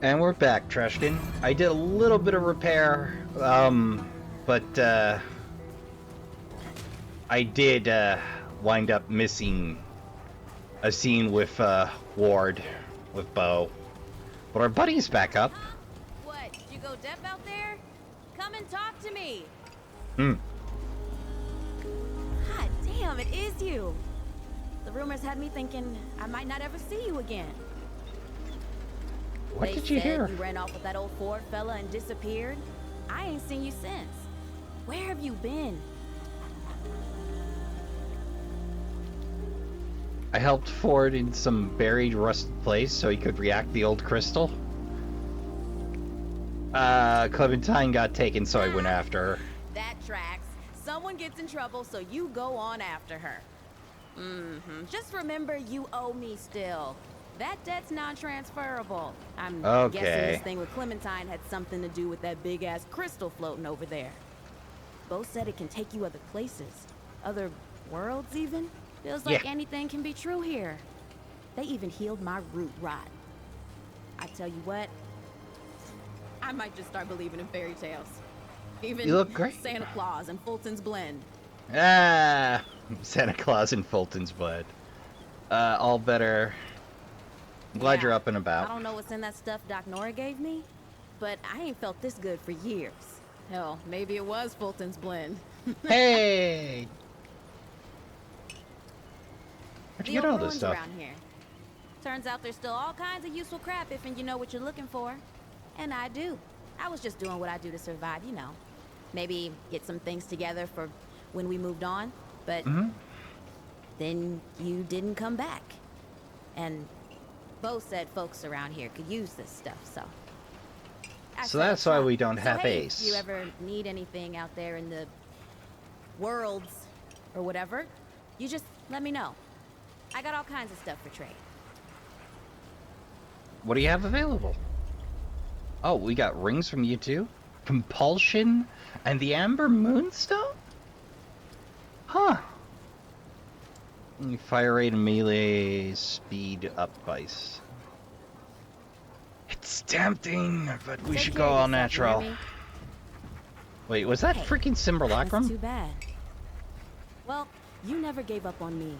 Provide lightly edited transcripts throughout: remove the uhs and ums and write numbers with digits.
And we're back, Trashkin. I did a little bit of repair, but I did wind up missing a scene with Ward, with Bo. But our buddy's back up. Huh? What? Did you go deaf out there? Come and talk to me. Hmm. God damn, it is you. The rumors had me thinking I might not ever see you again. What They did you said hear? You ran off with that old Ford fella and disappeared. I ain't seen you since. Where have you been? I helped Ford in some buried, rusted place so he could react the old crystal. Clementine got taken, so I went after her. That tracks. Someone gets in trouble, so you go on after her. Just remember, you owe me still. That debt's non-transferable. I'm guessing this thing with Clementine had something to do with that big-ass crystal floating over there. Bo said it can take you other places. Other worlds, even? Feels like anything can be true here. They even healed my root rot. I tell you what, I might just start believing in fairy tales. Even You look great. Santa Claus and Fulton's Blend. Ah, Santa Claus and Fulton's Blood. All better. I'm glad you're up and about. I don't know what's in that stuff Doc Nora gave me, but I ain't felt this good for years. Hell, maybe it was Fulton's Blend. Hey! Where'd you The get all old this ruins stuff? around here. Turns out there's still all kinds of useful crap if you know what you're looking for. And I do. I was just doing what I do to survive, you know. Maybe get some things together for when we moved on, but then you didn't come back. And Bo said folks around here could use this stuff, so. So that's why we don't have hey, Ace. If you ever need anything out there in the worlds or whatever, you just let me know. I got all kinds of stuff for trade. What do you have available? Oh, we got rings from you too? Compulsion and the Amber Moonstone? Huh. Fire rate and melee speed up vice. It's tempting, but we should go all natural. Wait, was that freaking Simulacrum? That's too bad. Well, you never gave up on me.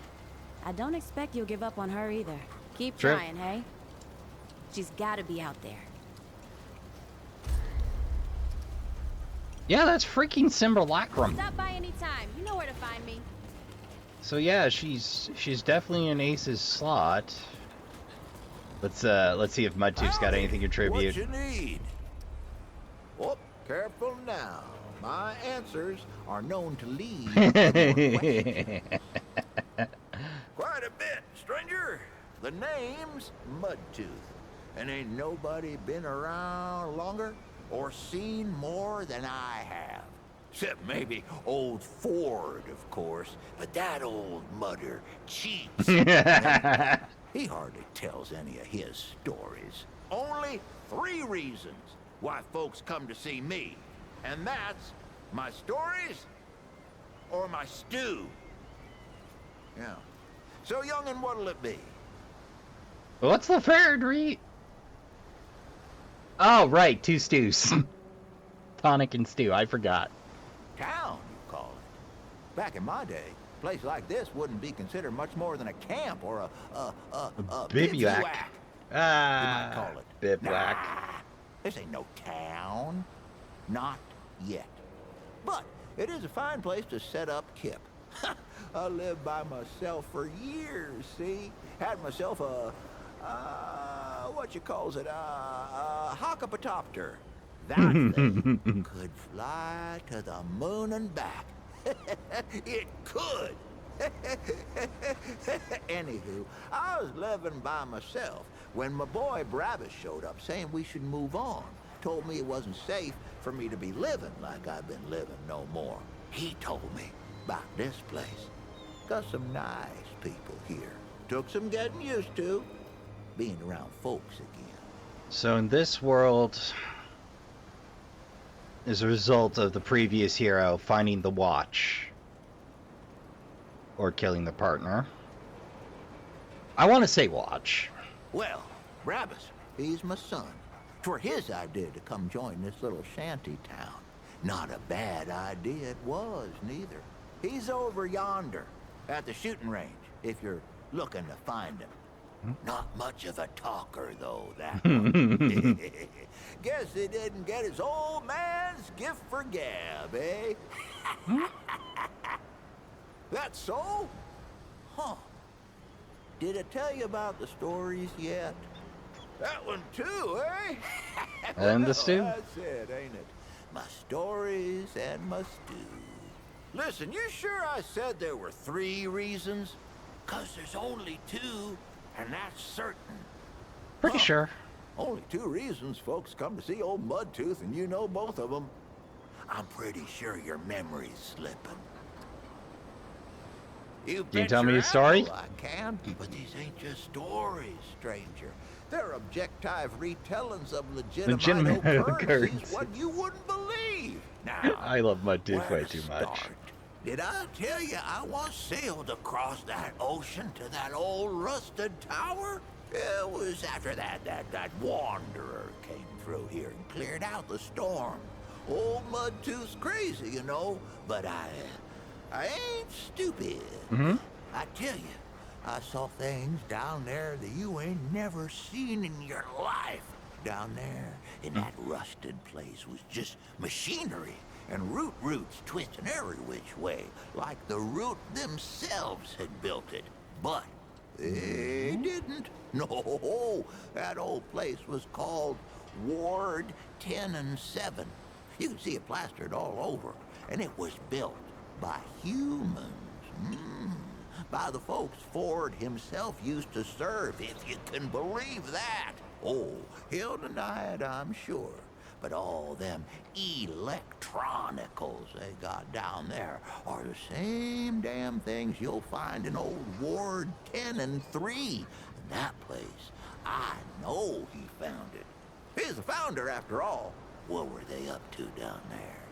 I don't expect you'll give up on her either. Keep trying, hey? She's gotta be out there. Yeah, that's freaking Simulacrum. Stop by any time. You know where to find me. So yeah, she's definitely in Ace's slot. Let's see if Mudtooth's got anything to contribute. What you need? Oh, careful now. My answers are known to lead to more quite a bit, stranger. The name's Mudtooth, and ain't nobody been around longer or seen more than I have. Except maybe old Ford, of course, but that old mudder cheats. He hardly tells any of his stories. Only 3 reasons why folks come to see me, and that's my stories or my stew. Yeah. So, youngin', what'll it be? What's the fair treat? Oh, right, 2 stews. Tonic and stew, I forgot. Town, you call it. Back in my day, a place like this wouldn't be considered much more than a camp or a bivouac. Ah, you might call it. bivouac. Nah, this ain't no town. Not yet. But it is a fine place to set up kip. I lived by myself for years, see? Had myself a what you calls it, a hockapatopter. That thing could fly to the moon and back. It could. Anywho, I was living by myself when my boy Brabus showed up saying we should move on. Told me it wasn't safe for me to be living like I've been living no more. He told me about this place. Got some nice people here. Took some getting used to, being around folks again. So in this world, as a result of the previous hero finding the watch or killing the partner, I want to say watch. Well, Brabus, he's my son. 'Twere his idea to come join this little shanty town. Not a bad idea it was, neither. He's over yonder, at the shooting range, if you're looking to find him. Not much of a talker, though, that one. Guess he didn't get his old man's gift for gab, eh? That's so? Huh. Did I tell you about the stories yet? That one too, eh? And the stew. That's it, ain't it? My stories and my stew. Listen, you sure I said there were 3 reasons? 'Cause there's only 2, and that's certain. Pretty sure. Only 2 reasons folks come to see old Mudtooth, and you know both of them. I'm pretty sure your memory's slipping. You Can you tell me a story? I can, but these ain't just stories, stranger. They're objective retellings of legitimate occurrences, what you wouldn't believe. Now, I love Mudtooth where way to too much. start? Did I tell you I once sailed across that ocean to that old rusted tower? It was after that wanderer came through here and cleared out the storm. Old Mudtooth's crazy, you know, but I ain't stupid. I tell you, I saw things down there that you ain't never seen in your life. Down there in that rusted place was just machinery and roots twisting every which way, like the root themselves had built it. But they didn't. No, that old place was called Ward 10 and 7. You can see it plastered all over, and it was built by humans. By the folks Ford himself used to serve, if you can believe that. Oh, he'll deny it, I'm sure. But all them electronicals they got down there are the same damn things you'll find in old Ward 10 and 3. And that place, I know he found it. He's the founder, after all. What were they up to down there?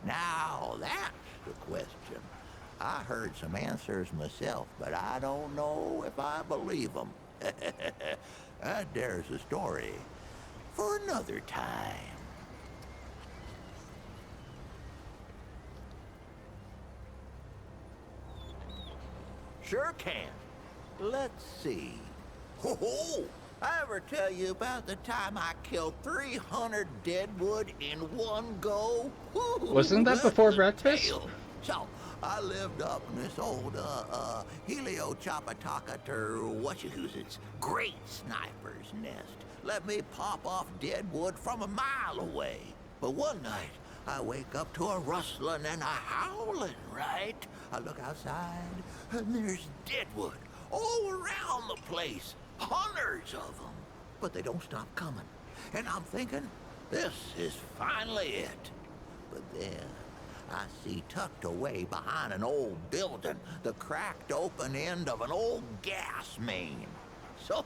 Now, that's the question. I heard some answers myself, but I don't know if I believe them. There's a story for another time. Sure can. Let's see. Ho-ho! I ever tell you about the time I killed 300 deadwood in one go? Wasn't that before breakfast? Tale. So, I lived up in this old, Helio-Chapataka Whatchahoozits great sniper's nest. Let me pop off deadwood from a mile away. But one night, I wake up to a rustling and a howling, right? I look outside, and there's deadwood all around the place. Hundreds of them. But they don't stop coming. And I'm thinking, this is finally it. But then, I see tucked away behind an old building the cracked open end of an old gas main. So,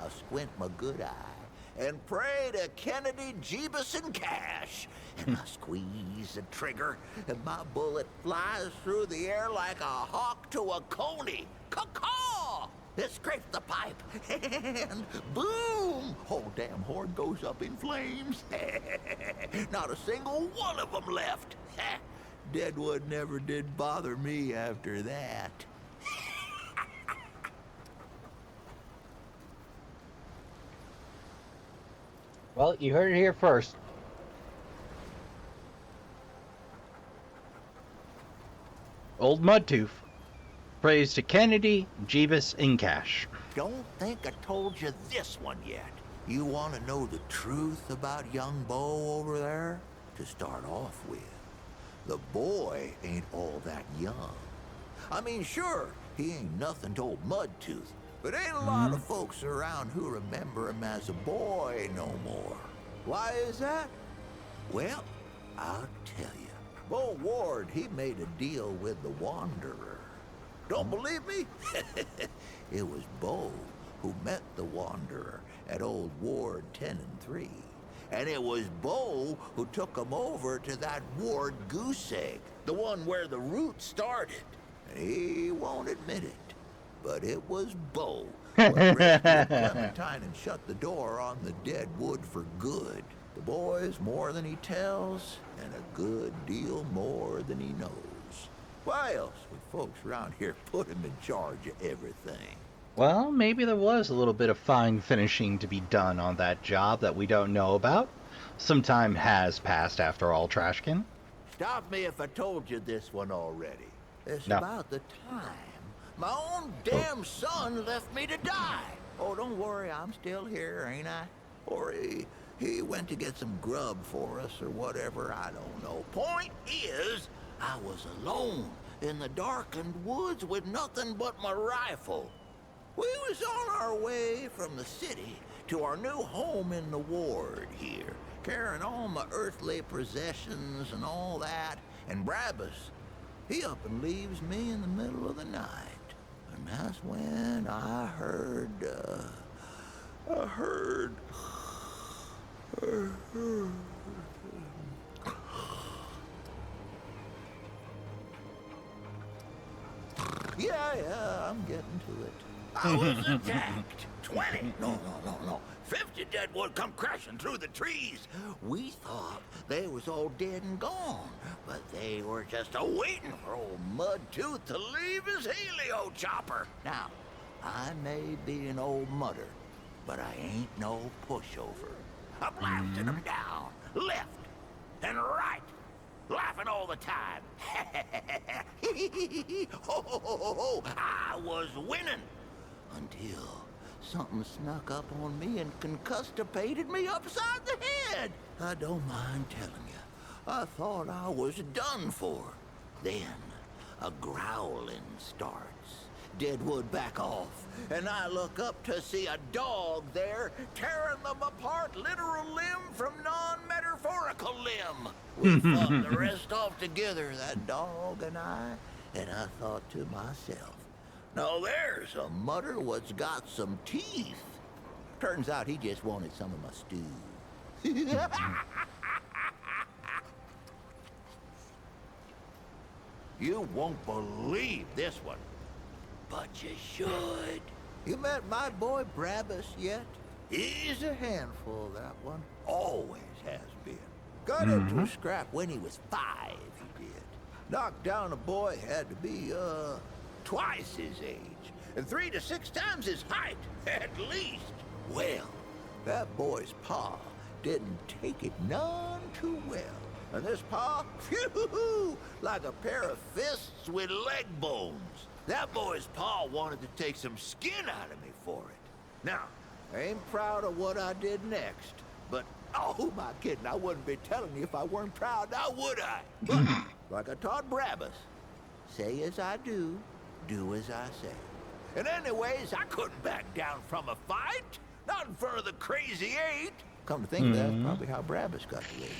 I squint my good eye and pray to Kennedy, Jeebus, and Cash. And I squeeze the trigger, and my bullet flies through the air like a hawk to a coney. Caw-caw! It scrapes the pipe, and boom! Whole damn horde goes up in flames. Not a single one of them left. Deadwood never did bother me after that. Well, you heard it here first. Old Mudtooth. Praise to Kennedy, Jeebus, and Cash. Don't think I told you this one yet. You want to know the truth about young Bo over there? To start off with, the boy ain't all that young. I mean, sure, he ain't nothing to old Mudtooth, but ain't a lot of folks around who remember him as a boy no more. Why is that? Well, I'll tell you. Bo Ward, he made a deal with the Wanderer. Don't believe me? It was Bo who met the Wanderer at old Ward 10 and 3. And it was Bo who took him over to that Ward goose egg, the one where the root started. And he won't admit it, but it was Bo Well, rescued Clementine and shut the door on the dead wood for good. The boy's more than he tells, and a good deal more than he knows. Why else would folks around here put him in charge of everything? Well, maybe there was a little bit of fine finishing to be done on that job that we don't know about. Some time has passed after all, Trashkin. Stop me if I told you this one already. It's No. about the time my own damn son left me to die. Oh, don't worry, I'm still here, ain't I? Or he went to get some grub for us or whatever, I don't know. Point is, I was alone in the darkened woods with nothing but my rifle. We was on our way from the city to our new home in the ward here, carrying all my earthly possessions and all that, and Brabus, he up and leaves me in the middle of the night. And that's when I heard. Yeah, I'm getting to it. I was attacked. 20, no. 50 deadwood come crashing through the trees. We thought they was all dead and gone, but they were just a-waiting for old Mudtooth to leave his helio chopper. Now, I may be an old mudder, but I ain't no pushover. I blasted them down, left and right, laughing all the time. I was winning until something snuck up on me and concustipated me upside the head. I don't mind telling you, I thought I was done for. Then a growling starts. Deadwood back off, and I look up to see a dog there tearing them apart, literal limb from non-metaphorical limb. We fought the rest off together, that dog and I thought to myself, now there's a mudder what's got some teeth. Turns out he just wanted some of my stew. You won't believe this one, but you should. You met my boy Brabus yet? He's a handful, that one. Always has been. Got into a scrap when he was 5, he did. Knocked down a boy had to be, twice his age, and 3 to 6 times his height, at least. Well, that boy's pa didn't take it none too well. And this pa, phew, like a pair of fists with leg bones. That boy's pa wanted to take some skin out of me for it. Now, I ain't proud of what I did next, but, oh, who am I kidding? I wouldn't be telling you if I weren't proud, now would I? But, like I taught Brabus, say as I do as I say. And anyways, I couldn't back down from a fight. Not in front of the crazy 8. Come to think of that, that's probably how Brabus got the lady.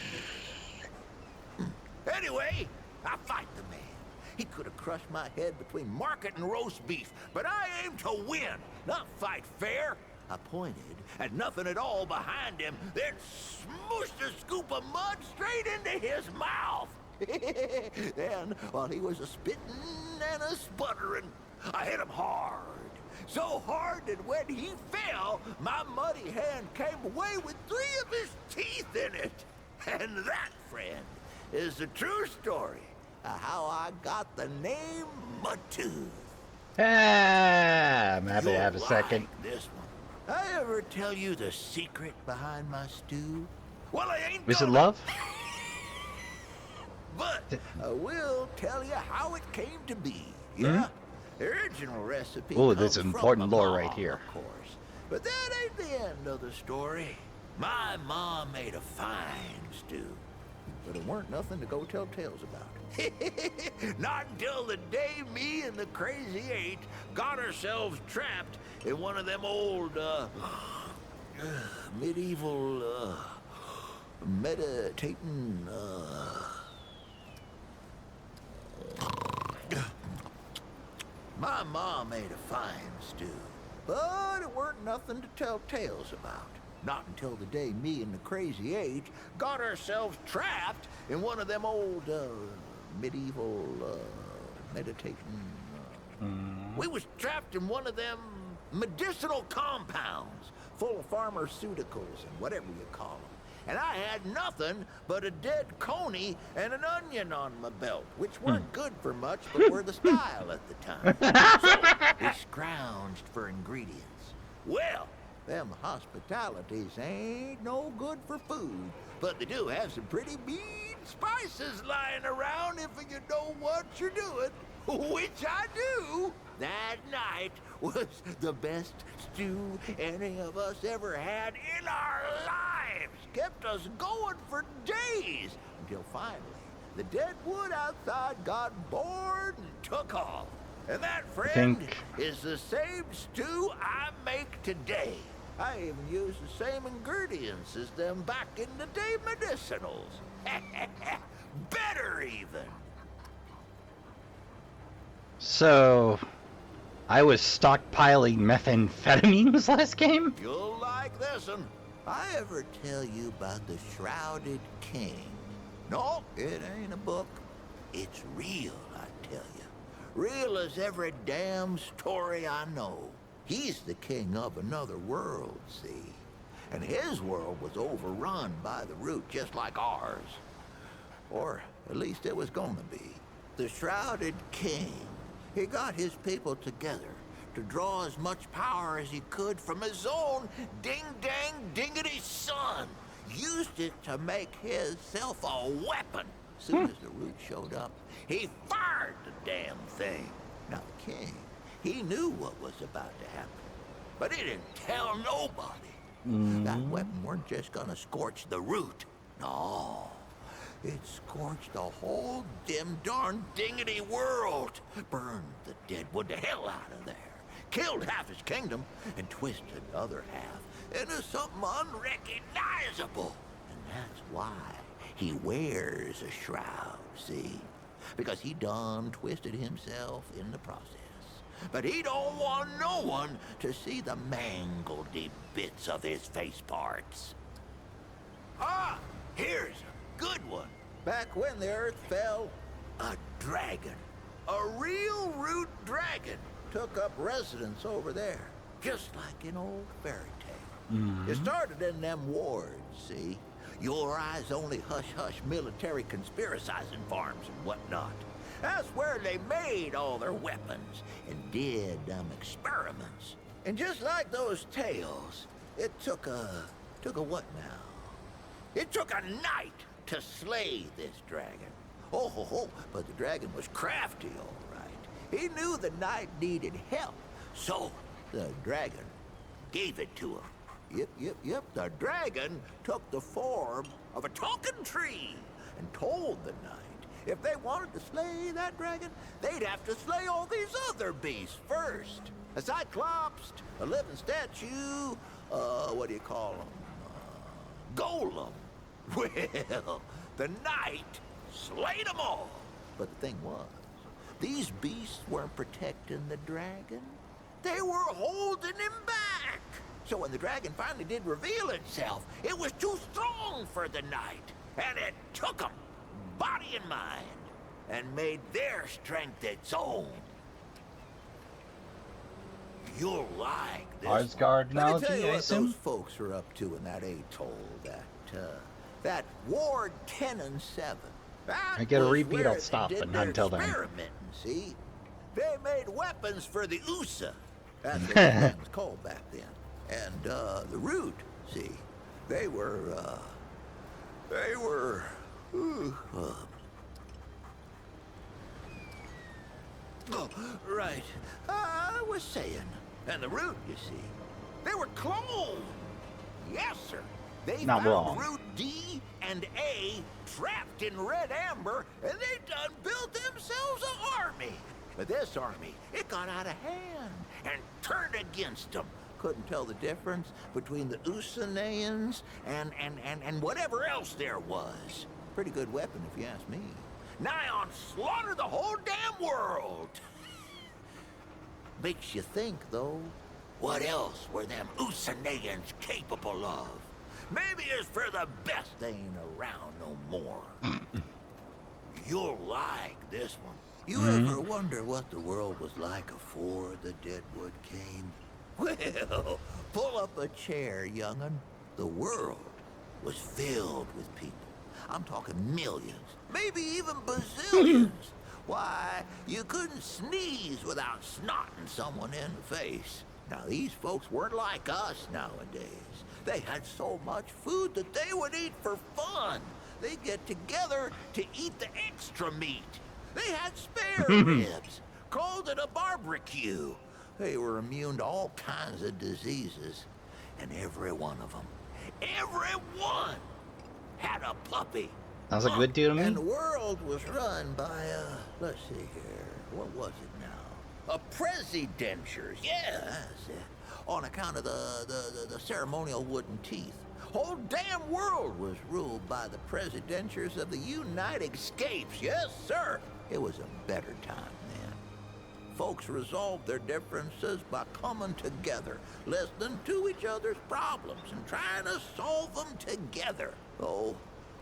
Anyway, I fight the man. He could have crushed my head between market and roast beef, but I aim to win, not fight fair. I pointed at nothing at all behind him, then smooshed a scoop of mud straight into his mouth. Then, while he was a-spitting and a-sputtering, I hit him hard. So hard that when he fell, my muddy hand came away with 3 of his teeth in it. And that, friend, is the true story of how I got the name Mudtooth. I'm happy to have a second. This one. I ever tell you the secret behind my stew? Well, I ain't Was it gonna. love? But I will tell you how it came to be. Yeah, the original recipe. Oh, there's comes important from my lore right mom, here. of course. But that ain't the end of the story. My mom made a fine stew, but it weren't nothing to go tell tales about. Not until the day me and the Crazy 8 got ourselves trapped in one of them old, medieval, meditating, My mom made a fine stew, but it weren't nothing to tell tales about. Not until the day me and the Crazy 8 got ourselves trapped in one of them old, medieval, meditating. We was trapped in one of them medicinal compounds full of pharmaceuticals and whatever you call them. And I had nothing but a dead coney and an onion on my belt, which weren't good for much, but were the style at the time. So we scrounged for ingredients. Well, them hospitalities ain't no good for food, but they do have some pretty mean spices lying around if you know what you're doing, which I do. That night was the best stew any of us ever had in our lives. Kept us going for days until finally the dead wood outside got bored and took off. And that, friend, is the same stew I make today. I even use the same ingredients as them back in the day medicinals. Better even. So, I was stockpiling methamphetamines last game? You'll like this one. I ever tell you about the Shrouded King? No, it ain't a book. It's real, I tell you. Real as every damn story I know. He's the king of another world, see? And his world was overrun by the root just like ours. Or at least it was gonna be. The Shrouded King, he got his people together to draw as much power as he could from his own ding-dang-dingity son. Used it to make himself a weapon. Soon as the root showed up, he fired the damn thing. Now the king, he knew what was about to happen, but he didn't tell nobody. That weapon weren't just gonna scorch the root. No, it scorched the whole dim darn dingity world. Burned the deadwood the hell out of there. Killed half his kingdom and twisted the other half into something unrecognizable. And that's why he wears a shroud, see? Because he done twisted himself in the process. But he don't want no one to see the mangledy bits of his face parts. Ah, here's a good one. Back when the earth fell, a dragon, a real root dragon, took up residence over there, just like an old fairy tale. It started in them wards, see? Your eyes only hush-hush military conspiracizing farms and whatnot. That's where they made all their weapons and did experiments. And just like those tales, it took a what now? It took a night to slay this dragon. Oh, but the dragon was crafty, all right. He knew the knight needed help, so the dragon gave it to him. Yep, the dragon took the form of a talking tree and told the knight if they wanted to slay that dragon, they'd have to slay all these other beasts first. A cyclops, a living statue, what do you call them? Golem. Well, the knight slayed them all. But the thing was, these beasts weren't protecting the dragon. They were holding him back. So when the dragon finally did reveal itself, it was too strong for the knight. And it took him, body and mind, and made their strength its own. You'll like this. Asgard Let me analogy, tell you I what assume? those folks are up to in that atoll, that Ward 10 and 7. I get a was repeat, where I'll stop, they did but their until then. experimenting, see? They made weapons for the USA. That's what it was called back then. And the root, see, they were right. I was saying, and the root, you see, they were cloned. Yes, sir. They Not found wrong. root D and A trapped in red amber, and they done built themselves an army. But this army, it got out of hand and turned against them. Couldn't tell the difference between the Usanayans and whatever else there was. Pretty good weapon, if you ask me. Nigh on slaughter the whole damn world. Makes you think, though, what else were them Usanayans capable of? Maybe it's for the best they ain't around no more. You'll like this one. You ever wonder what the world was like afore the Deadwood came? Well, pull up a chair, young'un. The world was filled with people. I'm talking millions, maybe even bazillions. Why, you couldn't sneeze without snotting someone in the face. Now, these folks weren't like us nowadays. They had so much food that they would eat for fun. They get together to eat the extra meat. They had spare ribs, called it a barbecue. They were immune to all kinds of diseases. And every one of them, every one, had a puppy. Sounds like a good deal to me. And the world was run by, let's see here, what was it now? A presidentures, yeah, that's it. On account of the ceremonial wooden teeth. Whole damn world was ruled by the presidentures of the United States, yes, sir. It was a better time then. Folks resolved their differences by coming together, listening to each other's problems and trying to solve them together. Oh,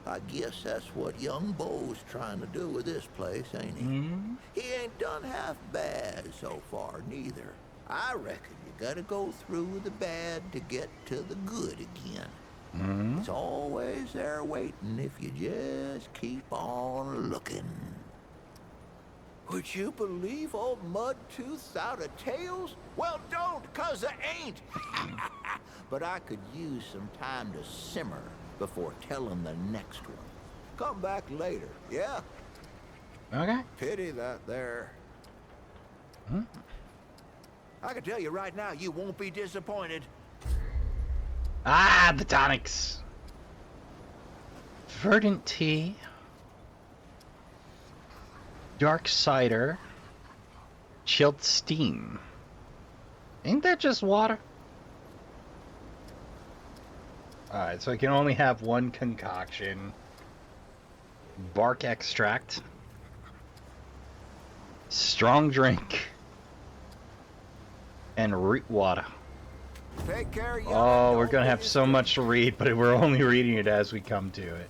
I guess that's what young Bo's trying to do with this place, ain't he? Mm-hmm. He ain't done half bad so far, neither. I reckon you gotta go through the bad to get to the good again. Mm-hmm. It's always there waiting if you just keep on looking. Would you believe old Mudtooth's out of tails? Well, don't, 'cause there ain't. But I could use some time to simmer before telling the next one. Come back later, yeah? Okay. Pity that there. Hmm? I can tell you right now, you won't be disappointed. Ah, the tonics. Verdant tea. Dark cider. Chilled steam. Ain't that just water? Alright, so I can only have one concoction. Bark extract. Strong drink. And root water. Take care, young. Oh, we're gonna have so much to read, but we're only reading it as we come to it.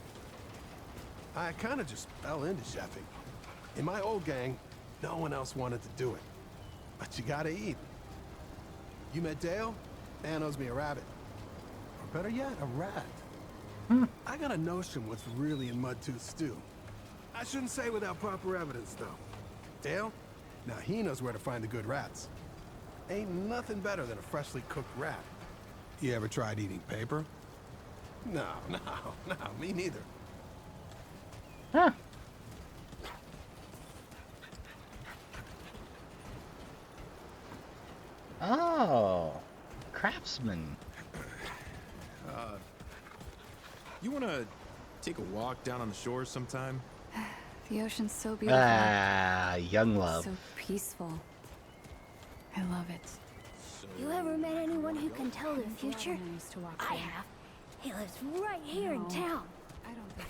I kind of just fell into chefing. In my old gang, no one else wanted to do it. But you gotta eat. You met Dale? Dan owes me a rabbit. Or better yet, a rat. I got a notion what's really in Mudtooth stew. I shouldn't say without proper evidence, though. Dale? Now he knows where to find the good rats. Ain't nothing better than a freshly cooked rat. You ever tried eating paper? No, me neither. Huh. Oh, craftsman. You wanna take a walk down on the shore sometime? The ocean's so beautiful. Ah, young love. So peaceful. I love it. You ever met anyone who can tell the future? Nice to walk I there. have. He lives right here in No. town. I don't think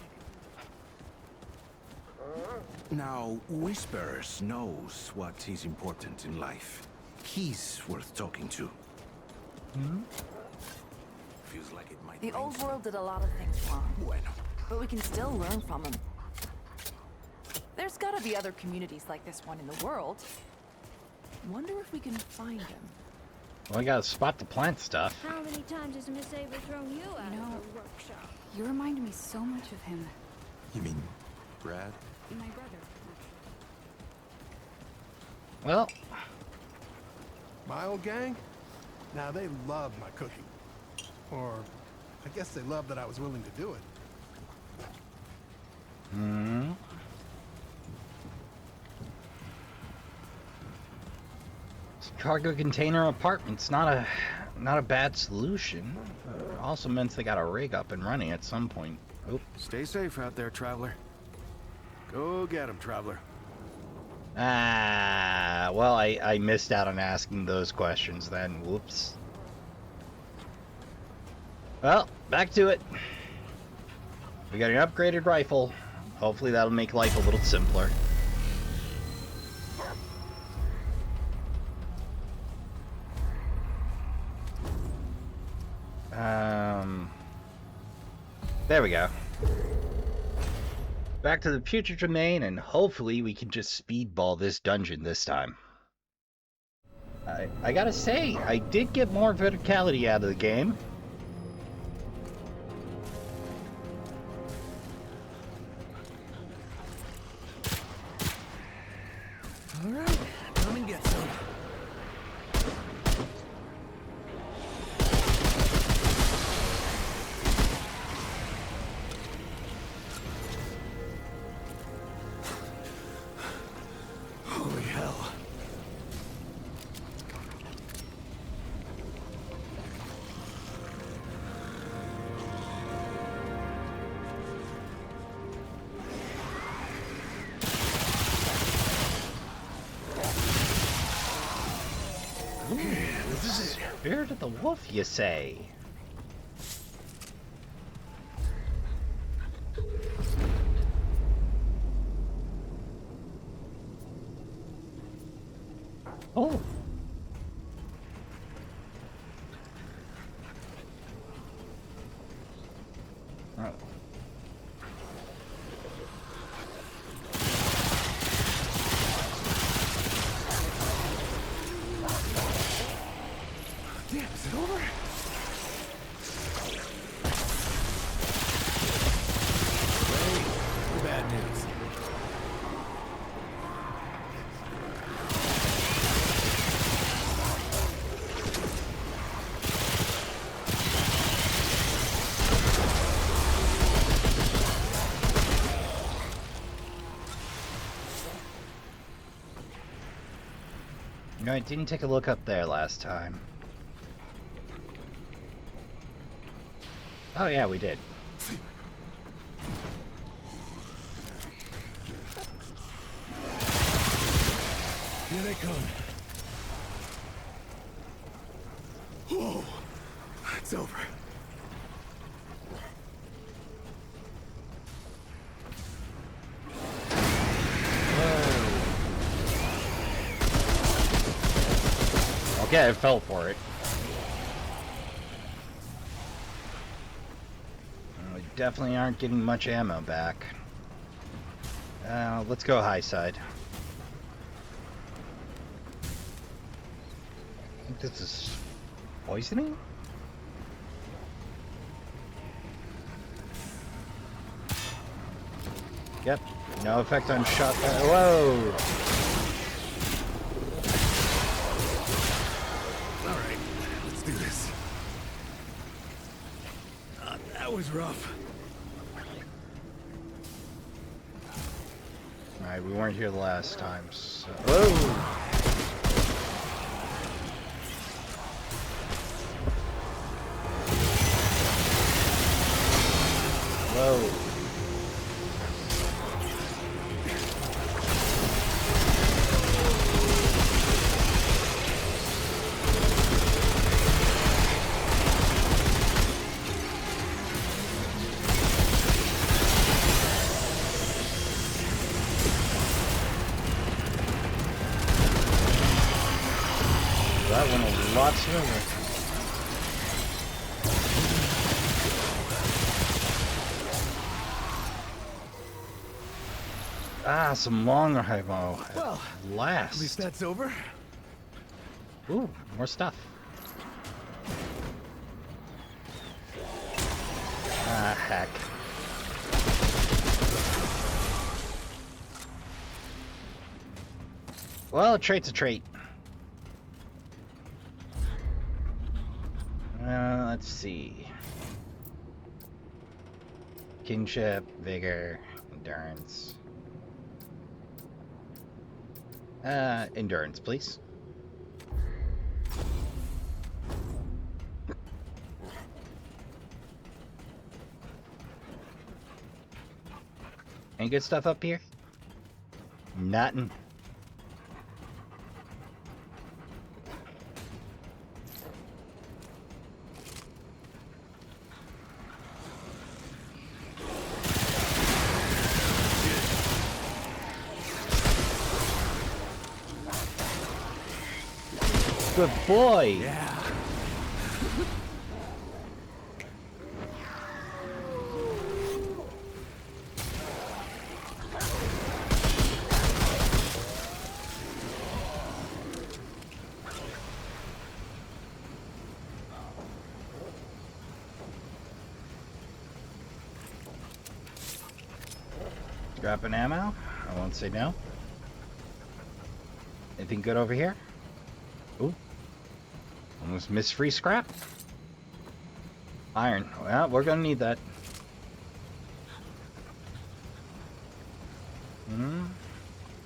I could. Now, Whisperers knows what is important in life. He's worth talking to. Feels like it might The bring old world did a lot of things wrong, Bueno. but we can still learn from them. There's gotta be other communities like this one in the world. Wonder if we can find them. Well, I gotta spot the plant stuff. How many times has Miss Ava thrown you out know, of her workshop? You remind me so much of him. You mean Brad? My brother. Well, My old gang? Now they love my cooking. Or, I guess they love that I was willing to do it. cargo container apartment's not a bad solution. Also means they got a rig up and running at some point. Oh. Stay safe out there, traveler. Go get him, traveler. Ah, well, I missed out on asking those questions then. Whoops. Well, back to it. We got an upgraded rifle. Hopefully that'll make life a little simpler. There we go. Back to the Putrid domain, and hopefully we can just speedball this dungeon this time. I gotta say, I did get more verticality out of the game. All right, come and get some. Holy hell. This is it. Spirit of the wolf, you say? Oh. Oh. Damn, is it over? Hey, bad news. No, I didn't take a look up there last time. Oh yeah, we did. Here they come. Whoa, it's over. Okay, I fell for it. We definitely aren't getting much ammo back. Let's go high side. I think this is poisoning? Yep, no effect on shot. Whoa! Alright, let's do this. That was rough. Alright, we weren't here the last time, so... Whoa! Whoa. That went a lot smoother. Ah, some longer ammo. Well, last. at least that's over. Ooh, more stuff. Ah, heck. Well, a trait's a trait. Let's see. Kinship, vigor, endurance. Endurance, please. Any good stuff up here? Nothing. Good boy. Yeah. Dropping ammo. I won't say no. Anything good over here? Ooh. Almost missed free scrap. Iron. Well, we're gonna need that.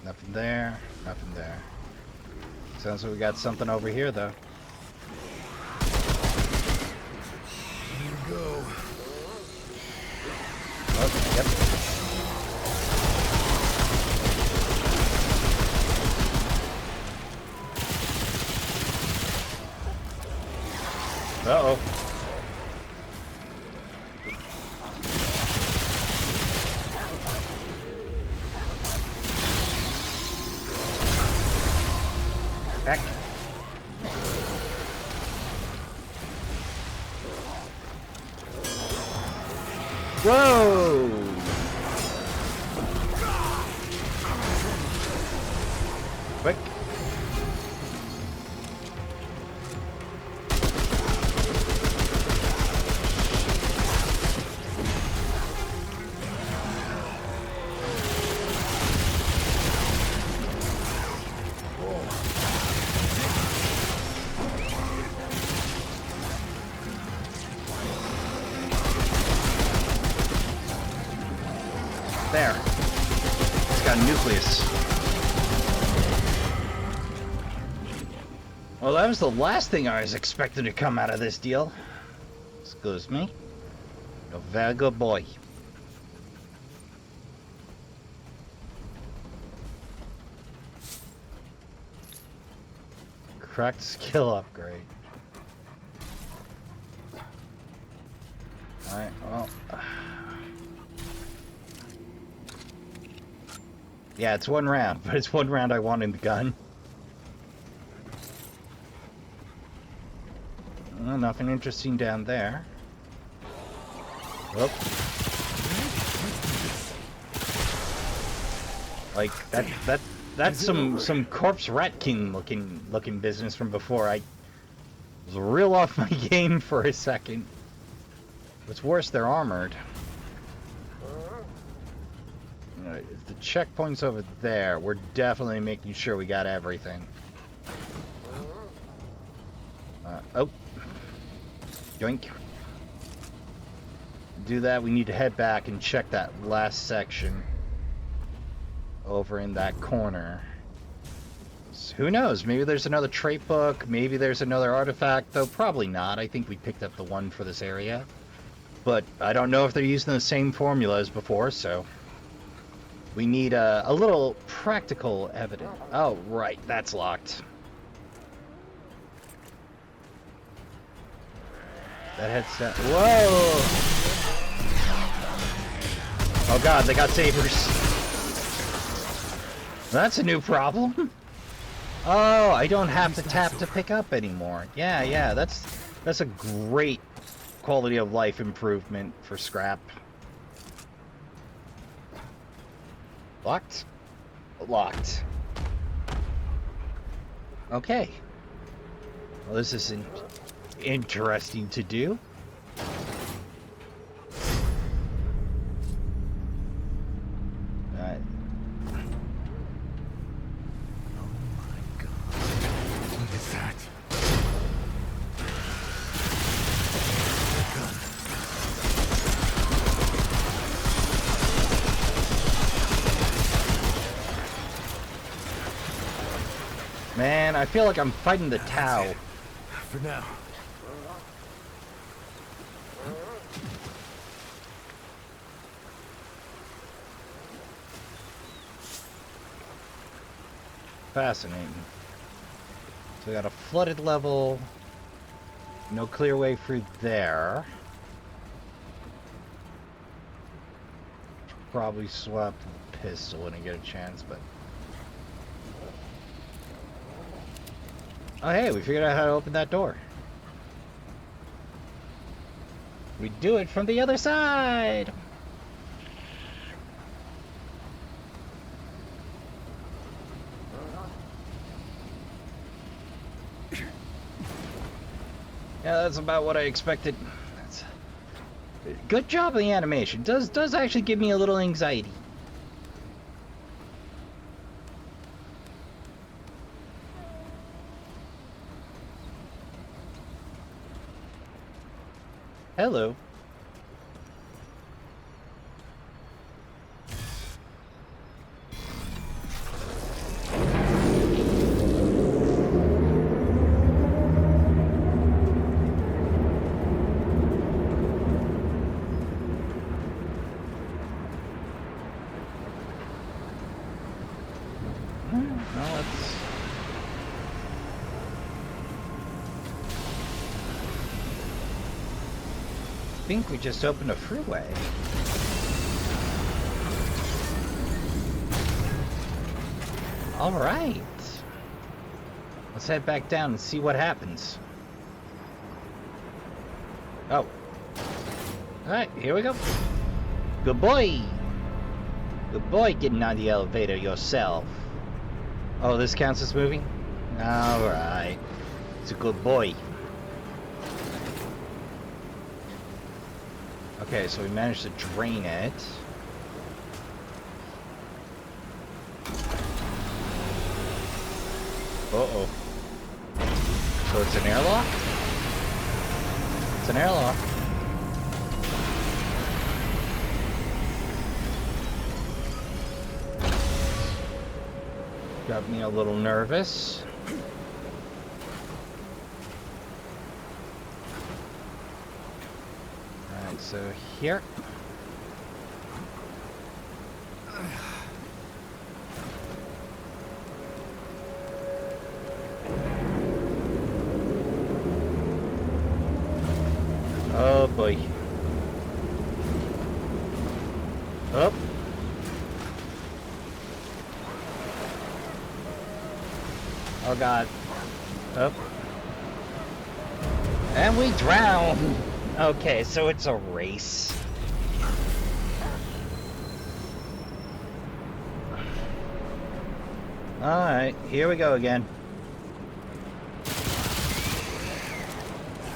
Nothing there. Nothing there. Sounds like we got something over here, though. Here we go. Oh, yep. Uh-oh. Heck. Whoa! Quick. There. It's got a nucleus. Well, that was the last thing I was expecting to come out of this deal. Excuse me. A very good boy. Cracked skill upgrade. Alright, well... Yeah, it's one round, but it's one round I want in the gun. Well, nothing interesting down there. Whoop. Like that's some corpse rat king looking business from before. I was real off my game for a second. What's worse, they're armored. If the checkpoint's over there, we're definitely making sure we got everything. Oh. Yoink. To do that, we need to head back and check that last section over in that corner. So who knows? Maybe there's another trait book. Maybe there's another artifact, though probably not. I think we picked up the one for this area. But I don't know if they're using the same formula as before, so... We need a little practical evidence. Oh, right, that's locked. That head's down. Whoa! Oh god, they got sabers. That's a new problem. Oh, I don't have to tap to pick up anymore. Yeah, that's a great quality of life improvement for scrap. Locked? Locked. Okay. Well, this is interesting to do. Alright. Oh my god. What is that? Man, I feel like I'm fighting the Tau. For now. Fascinating. So we got a flooded level. No clear way through there. Probably swap the pistol when I get a chance, but... Oh hey, we figured out how to open that door. We do it from the other side! Yeah, that's about what I expected. Good job on the animation. Does actually give me a little anxiety. Hello. I think we just opened a freeway. All right. Let's head back down and see what happens. Oh. All right, here we go. Good boy. Good boy getting on the elevator yourself. Oh, this counts as moving? All right. It's a good boy. Okay, so we managed to drain it. Uh-oh. So it's an airlock? It's an airlock. Got me a little nervous. So here. Oh boy. Up. Oh god. Up. And we drown. Okay, so it's a race. Alright, here we go again.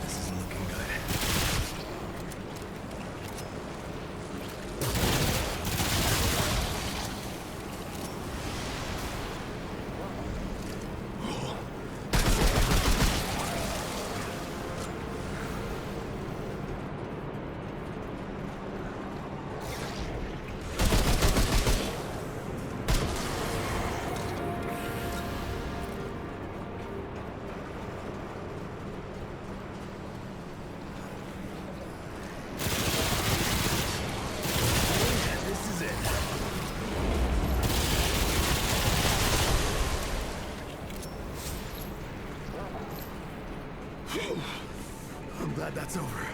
This isn't looking good. I'm glad that's over.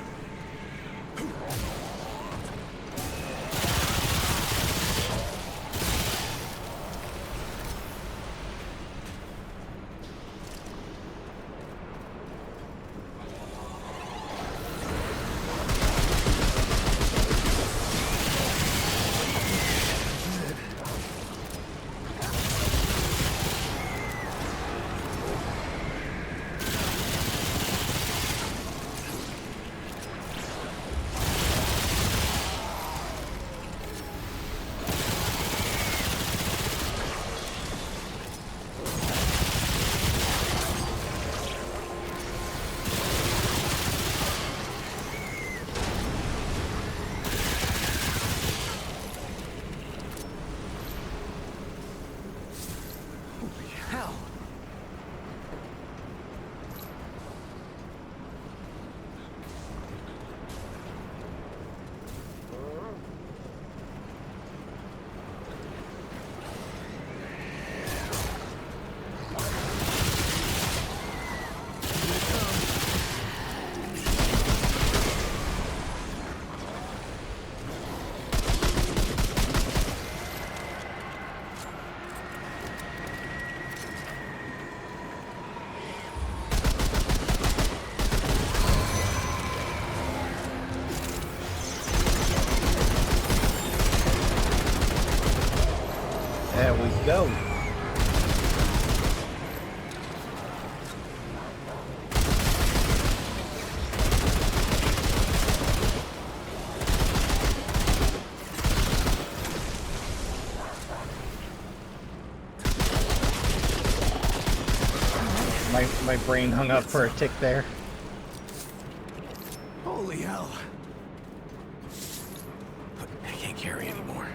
There we go. My brain hung up for a tick there. Holy hell. carry anymore.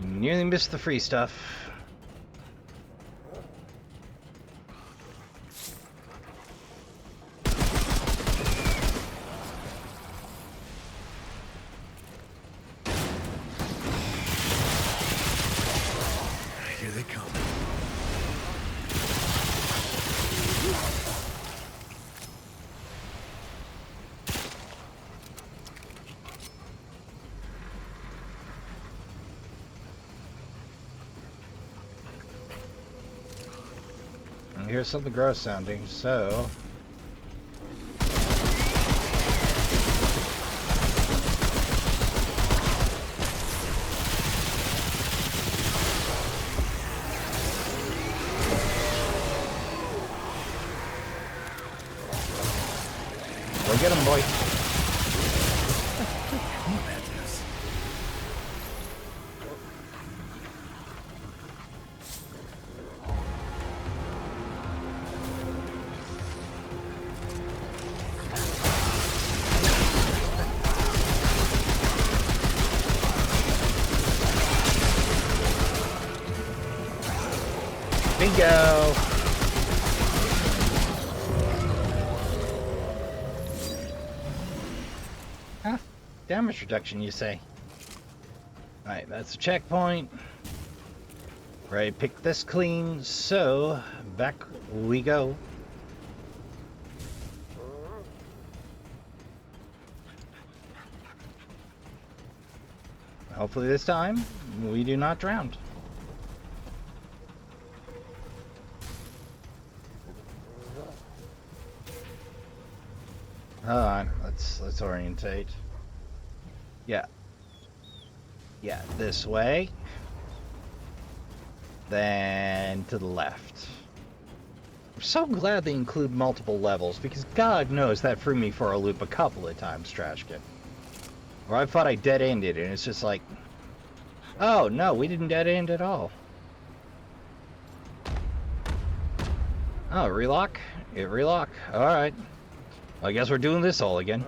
Nearly missed the free stuff. Here they come. I hear something gross sounding, so... Go get him, boy. Bingo! Huh? Damage reduction, you say? Alright, that's a checkpoint. Right, pick this clean, so back we go. Hopefully this time, we do not drown. Hold on, let's orientate. Yeah. Yeah, this way. Then to the left. I'm so glad they include multiple levels, because God knows that threw me for a loop a couple of times, Trashkin. Or I thought I dead-ended, and it's just like, oh no, we didn't dead-end at all. Oh, relock? It relock. Alright. I guess we're doing this all again.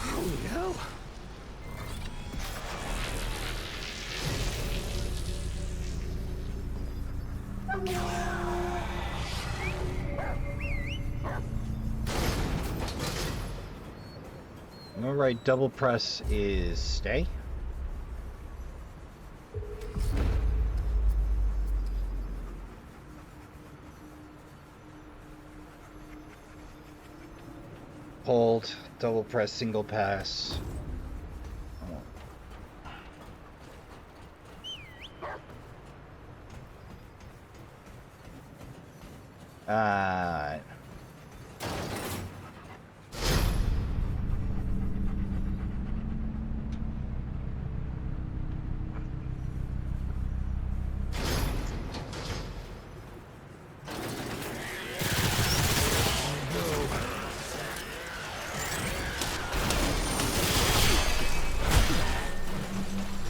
Holy hell. Alright, double press is stay. Hold, double press, single pass. Alright.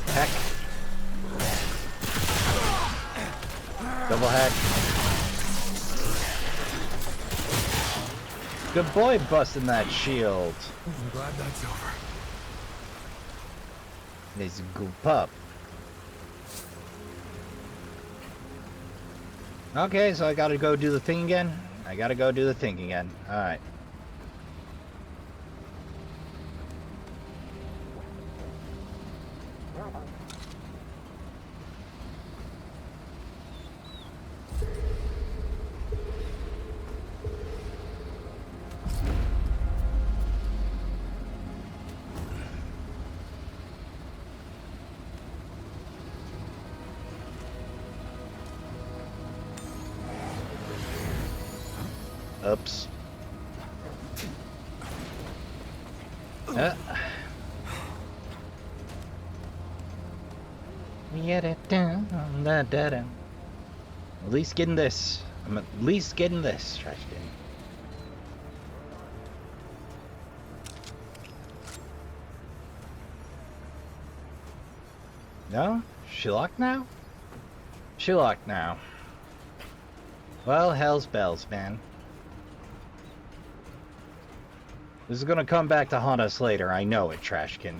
Heck. Double heck. Good boy busting that shield. I'm glad that's over. Let's goop up. Okay, so I gotta go do the thing again? I gotta go do the thing again. Alright. Oops. At least getting this. I'm at least getting this, Trashkin. No? She locked now? She locked now. Well, hell's bells, man. This is gonna come back to haunt us later. I know it, Trashkin.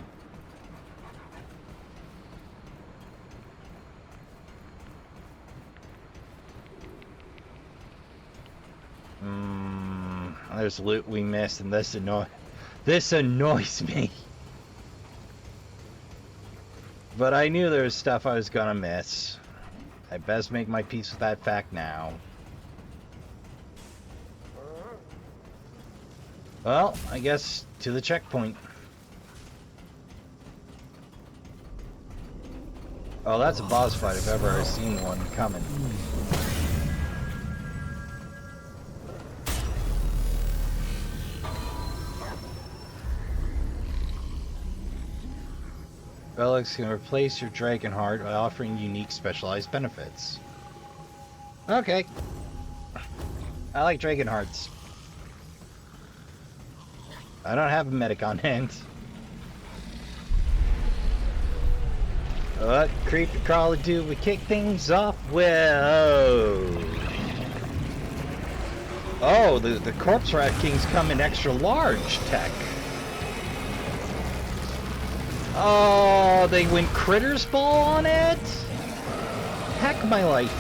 There's loot we missed, and this annoys me. But I knew there was stuff I was gonna miss. I best make my peace with that fact now. Well, I guess to the checkpoint. Oh, that's a boss fight if ever I've seen one coming. Relics can replace your Dragon Heart by offering unique specialized benefits. Okay. I like Dragon Hearts. I don't have a medic on hand. What creepy crawler do we kick things off with? Oh, the corpse rat kings come in extra large tech. Oh, they went critters ball on it? Heck my life.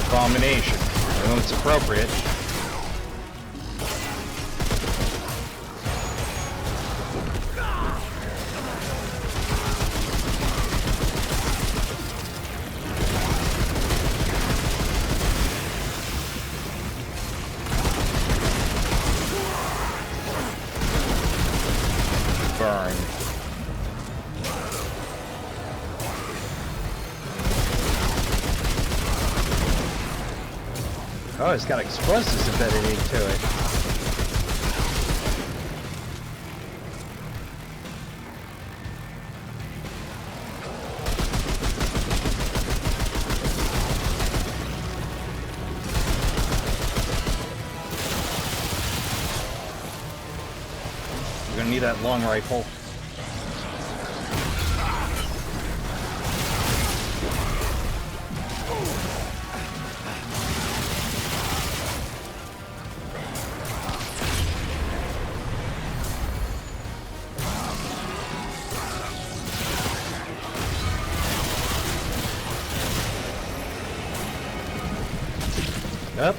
Abomination. I know it's appropriate. Burn. Oh, it's got explosives embedded into it. You're gonna need that long rifle. Up.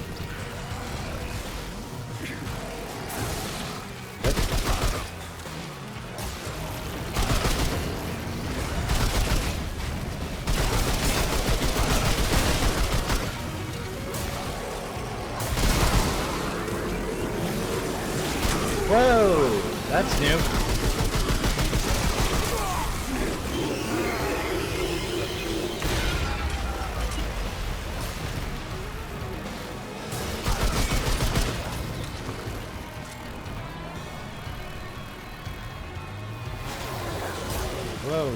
Whoa, that's new. Whoa.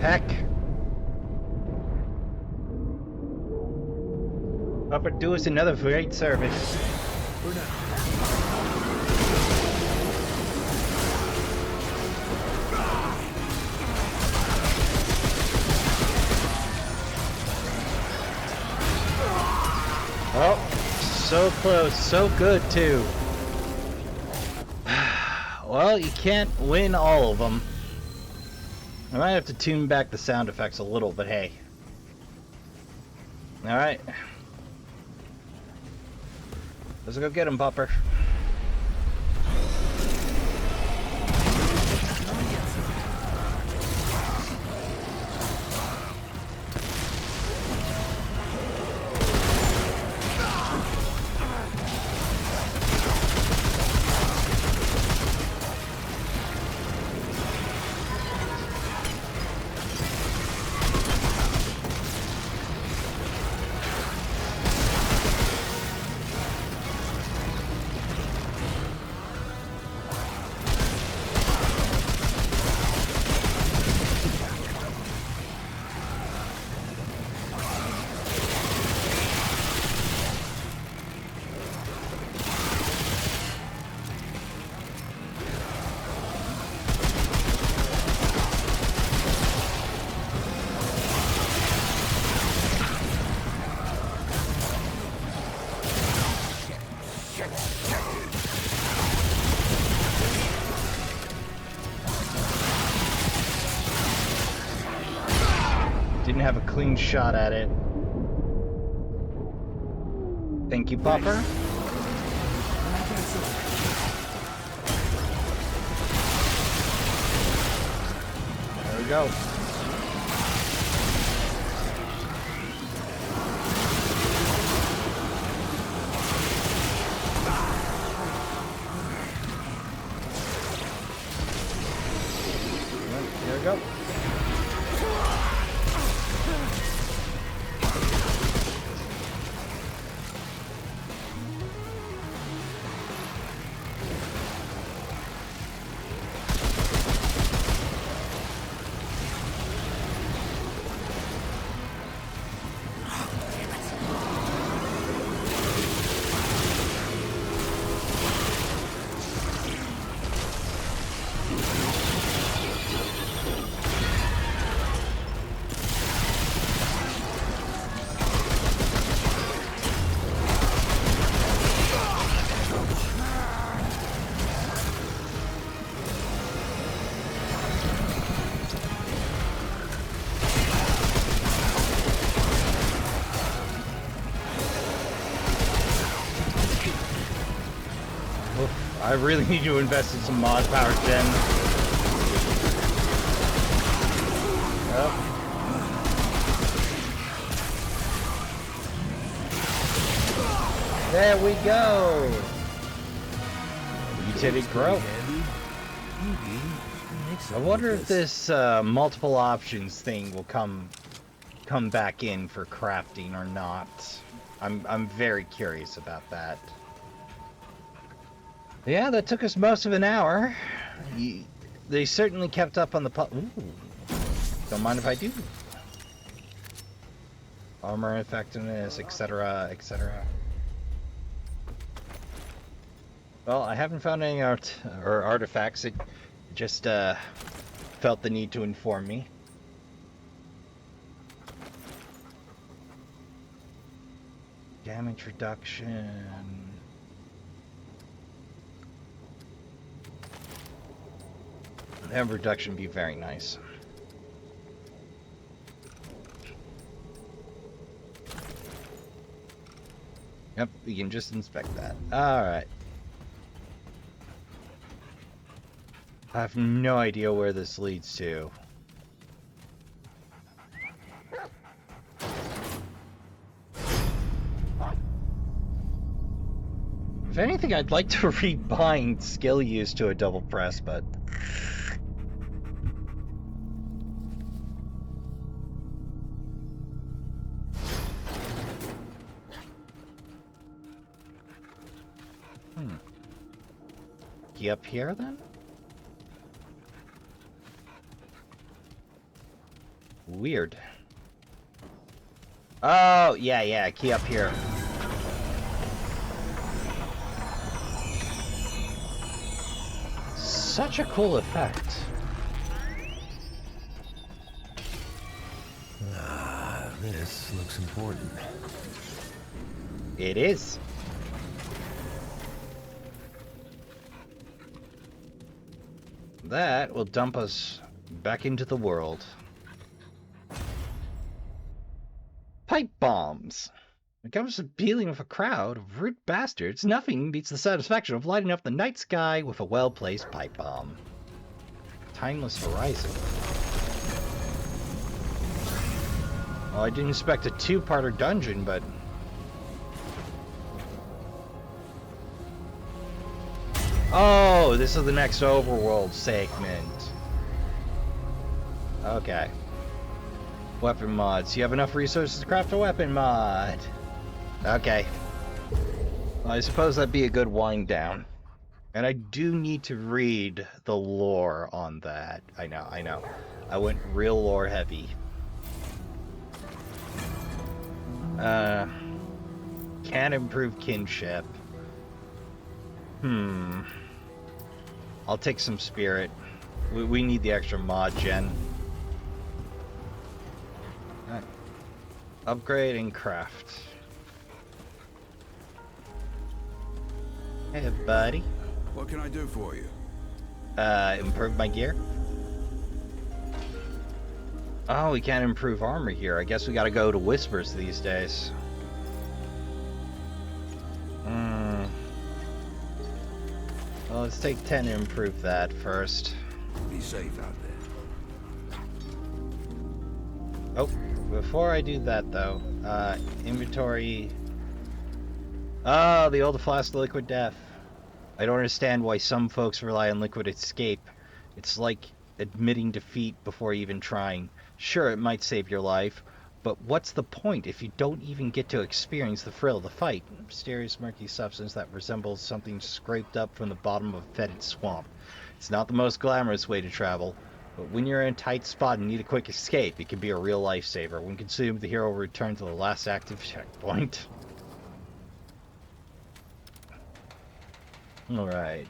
Heck. Upper do us another great service. Oh, so close, so good too. Well, you can't win all of them. I might have to tune back the sound effects a little, but hey. Alright. Let's go get him, Popper. clean shot at it. Thank you, Popper. There we go. There we go. I really need to invest in some mod power gen. Oh. There we go. Utility grow. I wonder if this multiple options thing will come back in for crafting or not. I'm very curious about that. Yeah, that took us most of an hour. They certainly kept up on the Ooh. Don't mind if I do. Armor effectiveness, etc., etc. Well, I haven't found any artifacts. It just felt the need to inform me. Damage reduction. Damage reduction would be very nice. Yep, we can just inspect that. Alright. I have no idea where this leads to. If anything, I'd like to rebind skill use to a double press, but... Key up here, then? Weird. Oh, yeah, key up here. Such a cool effect. Ah, this looks important. It is. That will dump us back into the world. Pipe bombs. When it comes to dealing with a crowd of rude bastards, nothing beats the satisfaction of lighting up the night sky with a well-placed pipe bomb. Timeless Horizon. Well, I didn't expect a two-parter dungeon, but... Oh, this is the next overworld segment. Okay. Weapon mods. You have enough resources to craft a weapon mod. Okay. Well, I suppose that'd be a good wind down. And I do need to read the lore on that. I know. I went real lore heavy. Can improve kinship. I'll take some spirit. We need the extra mod gen. Right. Upgrade and craft. Hey, buddy. What can I do for you? Improve my gear. Oh, we can't improve armor here. I guess we gotta go to Whispers these days. Well, let's take 10 to improve that first. Be safe out there. Oh, before I do that though, inventory. Oh, the old flask of liquid death. I don't understand why some folks rely on liquid escape. It's like admitting defeat before even trying. Sure, it might save your life, but what's the point if you don't even get to experience the thrill of the fight? Mysterious murky substance that resembles something scraped up from the bottom of a fetid swamp. It's not the most glamorous way to travel, but when you're in a tight spot and need a quick escape, it can be a real lifesaver. When consumed, the hero will return to the last active checkpoint. Alright.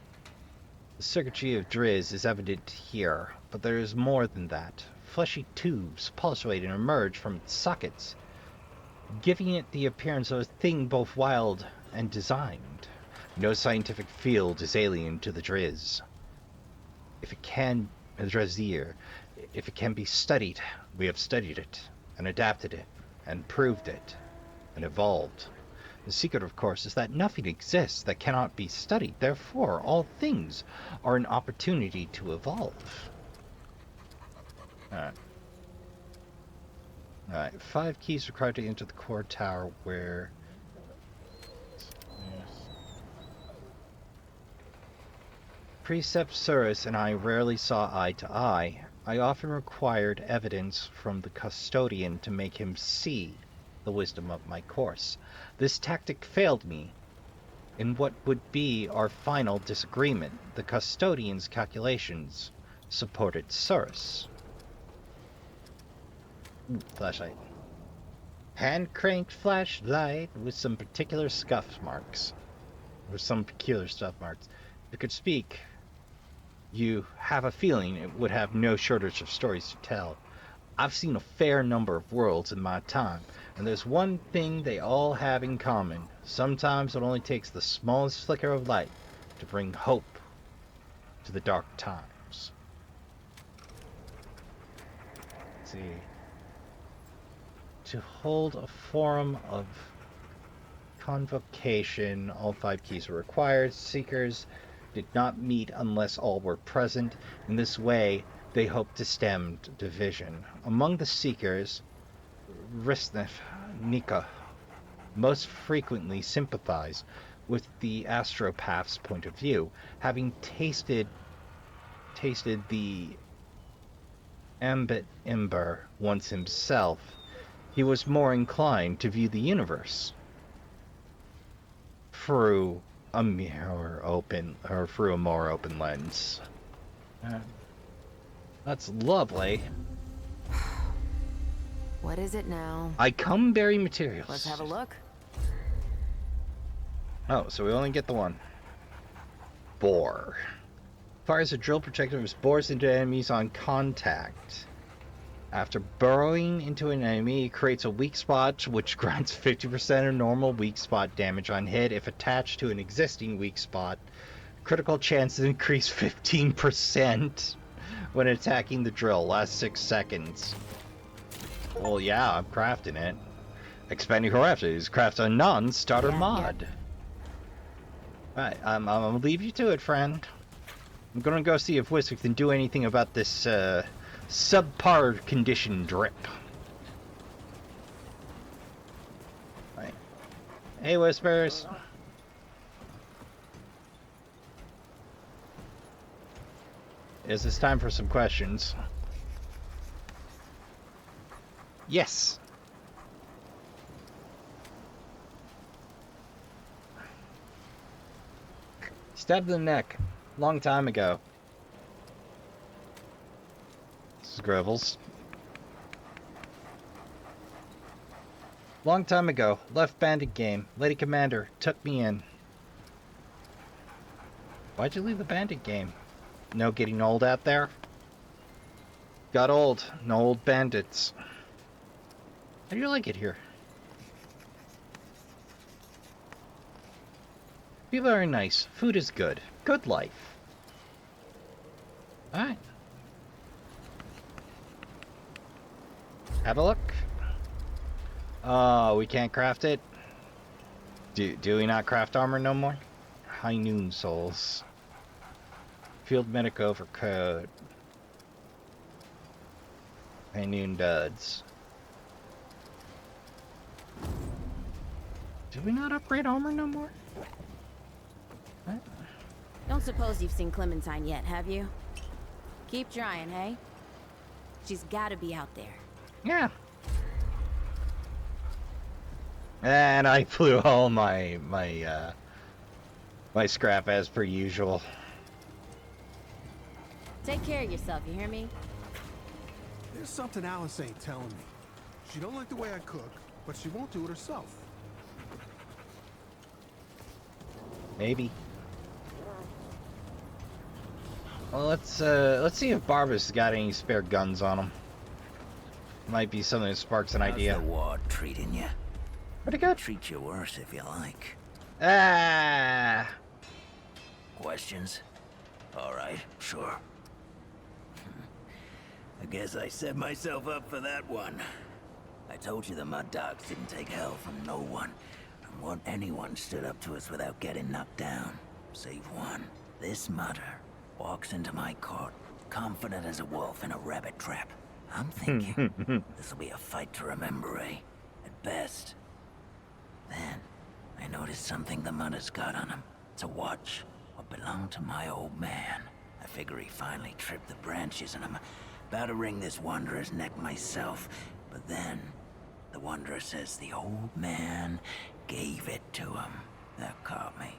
The circuitry of Driz is evident here, but there is more than that. Fleshy tubes pulsate and emerge from its sockets, giving it the appearance of a thing both wild and designed. No scientific field is alien to the Driz. If it can be studied, we have studied it, and adapted it, and proved it, and evolved. The secret, of course, is that nothing exists that cannot be studied. Therefore, all things are an opportunity to evolve. Alright, 5 keys required to enter the core tower where... Precept Surus and I rarely saw eye to eye. I often required evidence from the custodian to make him see the wisdom of my course. This tactic failed me in what would be our final disagreement. The custodian's calculations supported Surus. Flashlight. Hand-cranked flashlight with some particular scuff marks. With some peculiar scuff marks. If it could speak, you have a feeling it would have no shortage of stories to tell. I've seen a fair number of worlds in my time, and there's one thing they all have in common. Sometimes it only takes the smallest flicker of light to bring hope to the dark times. Let's see. To hold a forum of convocation, all 5 keys were required. Seekers did not meet unless all were present. In this way, they hoped to stem division. Among the seekers, Risnif Nika most frequently sympathized with the astropath's point of view, having tasted the ambit ember once himself. He was more inclined to view the universe through a more open lens. That's lovely. What is it now? I come bearing materials. Let's have a look. Oh, so we only get the one. Bore. Fires a drill projectile which bores into enemies on contact. After burrowing into an enemy, it creates a weak spot which grants 50% of normal weak spot damage on hit. If attached to an existing weak spot, critical chances increase 15% when attacking the drill. Last 6 seconds. Well, yeah, I'm crafting it. Expanding crafts. Craft a non-starter mod. Alright, I'm gonna leave you to it, friend. I'm gonna go see if Whisper can do anything about this, subpar condition drip. Right. Hey, Whispers. Is this time for some questions? Yes. Stabbed in the neck. Long time ago. This is Grevels. Long time ago. Left bandit game. Lady Commander took me in. Why'd you leave the bandit game? No getting old out there? Got old. No old bandits. How do you like it here? People are nice. Food is good. Good life. Alright. Have a look. Oh, we can't craft it? Do we not craft armor no more? High noon souls. Field medic overcoat. High noon duds. Did we not upgrade armor no more? What? Don't suppose you've seen Clementine yet, have you? Keep trying, hey? She's gotta be out there. Yeah. And I blew all my scrap as per usual. Take care of yourself, you hear me? There's something Alice ain't telling me. She don't like the way I cook, but she won't do it herself. Maybe. Well, let's see if Barbara's got any spare guns on him. Might be something that sparks an idea. How's the ward treating you? Pretty good. Treat you worse if you like. Ah. Questions? All right, sure. I guess I set myself up for that one. I told you the mud dogs didn't take hell from no one. And what anyone stood up to us without getting knocked down. Save one. This mudder walks into my court, confident as a wolf in a rabbit trap. I'm thinking, this'll be a fight to remember, eh? At best. Then, I noticed something the mudder's got on him. It's a watch. What belonged to my old man. I figure he finally tripped the branches and I'm about to wring this wanderer's neck myself. But then, the wanderer says the old man gave it to him. That caught me.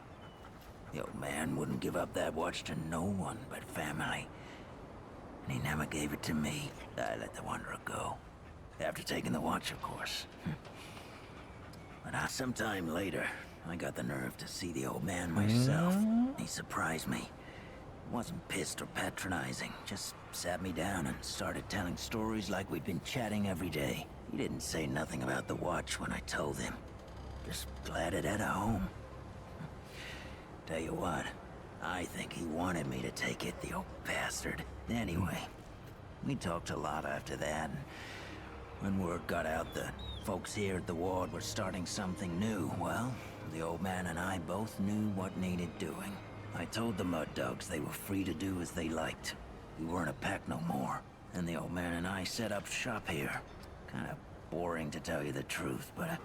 The old man wouldn't give up that watch to no one but family. And he never gave it to me. I let the wanderer go. After taking the watch, of course. But sometime later, I got the nerve to see the old man myself. He surprised me. Wasn't pissed or patronizing, just sat me down and started telling stories like we'd been chatting every day. He didn't say nothing about the watch when I told him. Just glad it had a home. Tell you what, I think he wanted me to take it, the old bastard. Anyway, we talked a lot after that, and when word got out that folks here at the ward were starting something new, well, the old man and I both knew what needed doing. I told the mud dogs they were free to do as they liked. We weren't a pack no more, and the old man and I set up shop here. Kinda boring to tell you the truth, but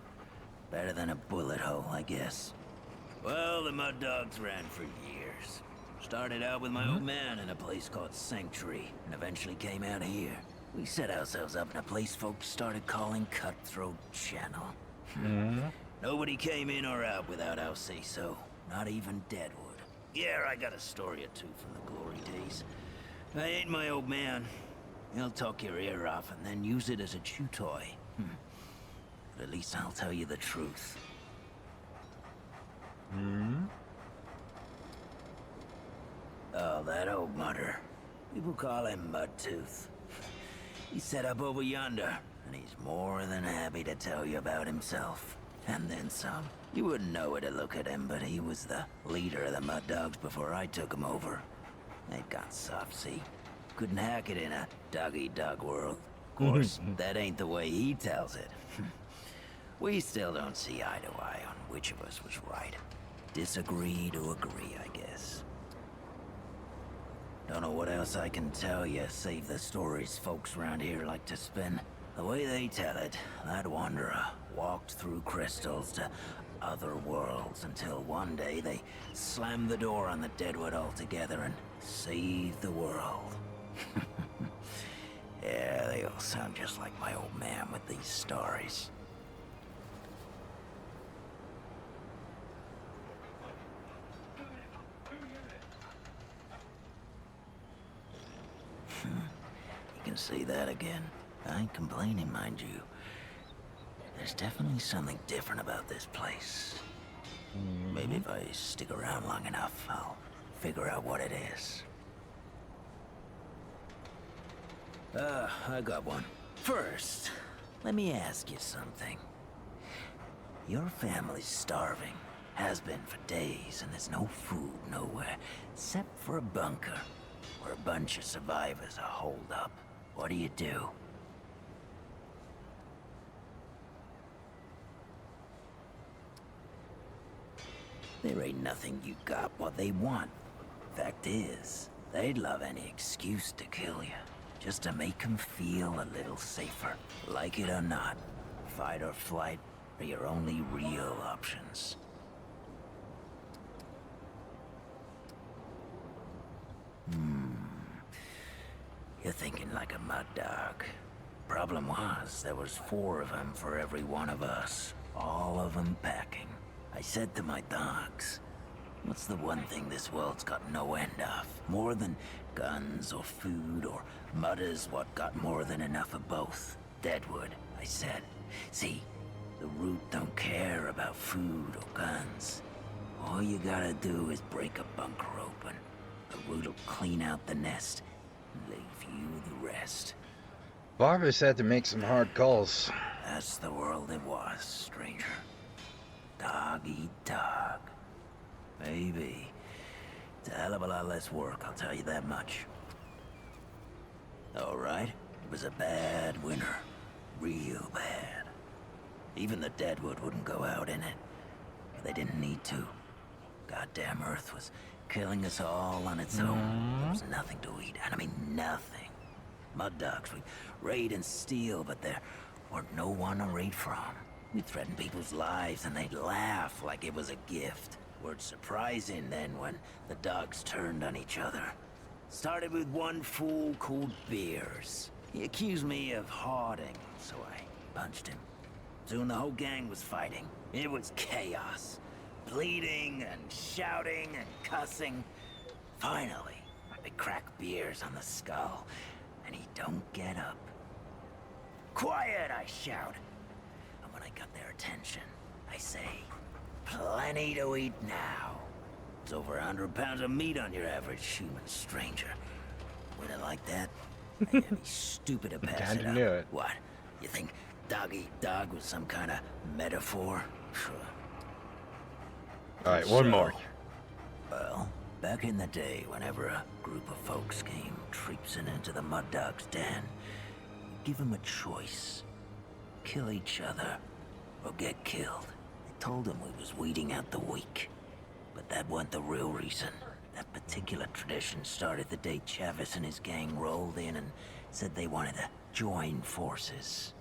better than a bullet hole, I guess. Well, the mud dogs ran for years. Started out with my old man in a place called Sanctuary, and eventually came out here. We set ourselves up in a place folks started calling Cutthroat Channel. Nobody came in or out without our say-so, not even Deadwood. Yeah, I got a story or two from the glory days. I ain't my old man. He'll talk your ear off and then use it as a chew toy. But at least I'll tell you the truth. Oh, that old mudder. People call him Mudtooth. He's set up over yonder, and he's more than happy to tell you about himself. And then some. You wouldn't know it to look at him, but he was the leader of the Mud Dogs before I took him over. They'd gone soft, see? Couldn't hack it in a dog-eat-dog world. Of course, that ain't the way he tells it. We still don't see eye to eye on which of us was right. Disagree to agree, I guess. Don't know what else I can tell you, save the stories folks around here like to spin. The way they tell it, that wanderer walked through crystals to other worlds until one day they slammed the door on the Deadwood altogether and saved the world. Yeah, they all sound just like my old man with these stories. You can see that again. I ain't complaining, mind you. There's definitely something different about this place. Maybe if I stick around long enough, I'll figure out what it is. I got one. First, let me ask you something. Your family's starving. Has been for days, and there's no food nowhere, except for a bunker, where a bunch of survivors are holed up. What do you do? There ain't nothing you got what they want. Fact is, they'd love any excuse to kill you, just to make them feel a little safer. Like it or not, fight or flight are your only real options. You're thinking like a mud dog. Problem was, there was 4 of them for every one of us. All of them packing. I said to my dogs, what's the one thing this world's got no end of? More than guns or food or mudders what got more than enough of both? Deadwood, I said. See, the root don't care about food or guns. All you gotta do is break a bunker open. The root'll clean out the nest and leave you the rest. Barbara said to make some hard calls. That's the world it was, stranger. Dog eat dog. Maybe. It's a hell of a lot less work, I'll tell you that much. Alright, it was a bad winter. Real bad. Even the Deadwood wouldn't go out in it. But they didn't need to. Goddamn Earth was killing us all on its own. There was nothing to eat, and I mean nothing. Mud dogs, we'd raid and steal, but there weren't no one to raid from. We'd threaten people's lives and they'd laugh like it was a gift. Weren't surprising then when the dogs turned on each other. Started with one fool called Beers. He accused me of hoarding, so I punched him. Soon the whole gang was fighting. It was chaos. Bleeding and shouting and cussing. Finally, I crack Beers on the skull, and he don't get up. Quiet, I shout. And when I got their attention, I say, plenty to eat now. It's over 100 pounds of meat on your average human stranger. Would it like that? I'd be stupid to pass it Kinda up. knew it. What? You think dog eat dog was some kind of metaphor? Alright, one So, more. Well, back in the day, whenever a group of folks came traipsing into the Mud Dog's den, give them a choice. Kill each other, or get killed. They told them we was weeding out the weak. But that wasn't the real reason. That particular tradition started the day Chavis and his gang rolled in and said they wanted to join forces.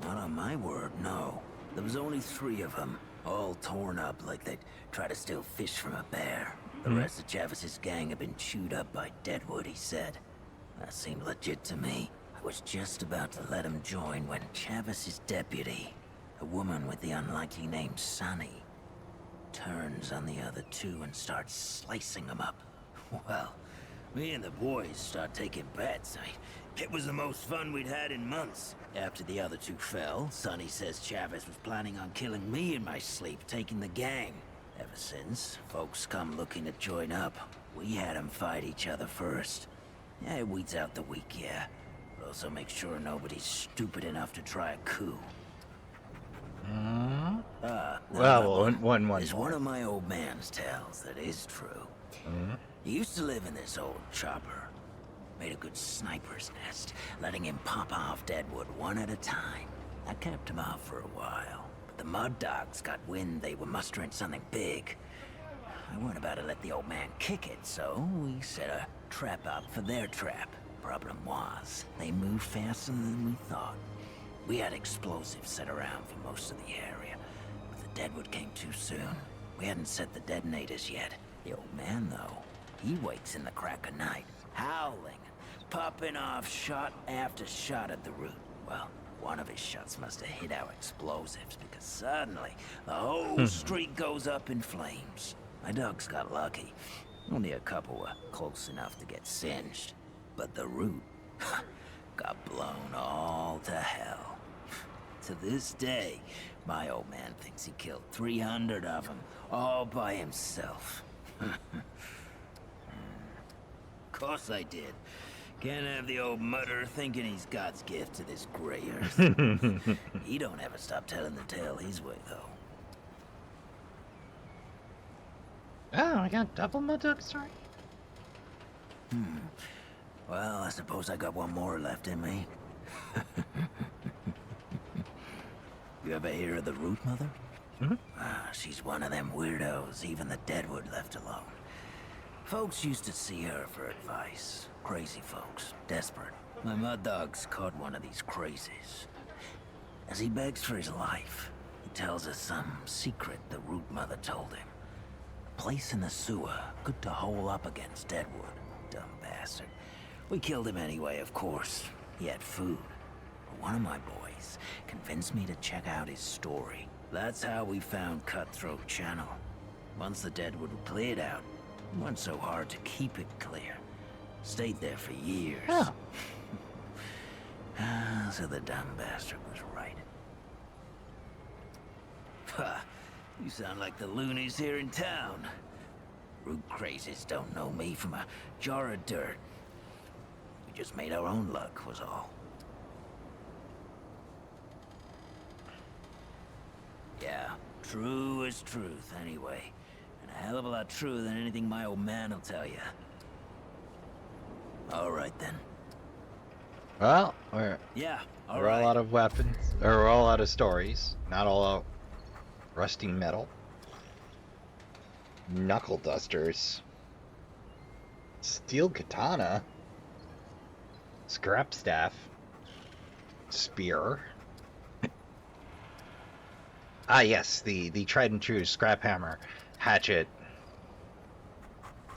Not on my word, no. There was only 3 of them, all torn up like they'd try to steal fish from a bear. The rest of Chavis's gang had been chewed up by Deadwood, he said. That seemed legit to me. I was just about to let him join when Chavis's deputy, a woman with the unlikely name Sunny, turns on the other 2 and starts slicing them up. Well, me and the boys start taking bets. It was the most fun we'd had in months. After the other 2 fell, Sonny says Chavis was planning on killing me in my sleep, taking the gang. Ever since, folks come looking to join up. We had them fight each other first. Yeah, it weeds out the weak, yeah. But also make sure nobody's stupid enough to try a coup. Well, one It's more. one of my old man's tales that is true. He used to live in this old chopper. Made a good sniper's nest, letting him pop off Deadwood one at a time. I kept him off for a while, but the Mud Dogs got wind they were mustering something big. I weren't about to let the old man kick it, so we set a trap out for their trap. Problem was, they moved faster than we thought. We had explosives set around for most of the area, but the Deadwood came too soon. We hadn't set the detonators yet. The old man, though, he wakes in the crack of night, howling, popping off shot after shot at the root. Well, one of his shots must have hit our explosives, because suddenly, the whole street goes up in flames. My dogs got lucky. Only a couple were close enough to get singed. But the root got blown all to hell. To this day, my old man thinks he killed 300 of them, all by himself. Of course I did. Can't have the old mutter thinking he's God's gift to this gray earth. He don't ever stop telling the tale his way, though. Oh, I got double Mudtooth story? Well, I suppose I got one more left in me. You ever hear of the root, Mother? She's one of them weirdos even the Deadwood left alone. Folks used to see her for advice. Crazy folks, desperate. My mud dog's caught one of these crazies. As he begs for his life, he tells us some secret the root mother told him. A place in the sewer, good to hole up against Deadwood. Dumb bastard. We killed him anyway, of course. He had food. But one of my boys convinced me to check out his story. That's how we found Cutthroat Channel. Once the Deadwood were cleared out, it wasn't so hard to keep it clear. Stayed there for years. Oh. So the dumb bastard was right. Ha! You sound like the loonies here in town. Root crazies don't know me from a jar of dirt. We just made our own luck, was all. Yeah, true as truth, anyway. And a hell of a lot truer than anything my old man will tell you. All right, then. Well, Yeah, all we're right. all out of weapons, or we're all out of stories. Not all out rusting metal. Knuckle dusters. Steel katana. Scrap staff. Spear. Ah, yes, the tried and true scrap hammer. Hatchet.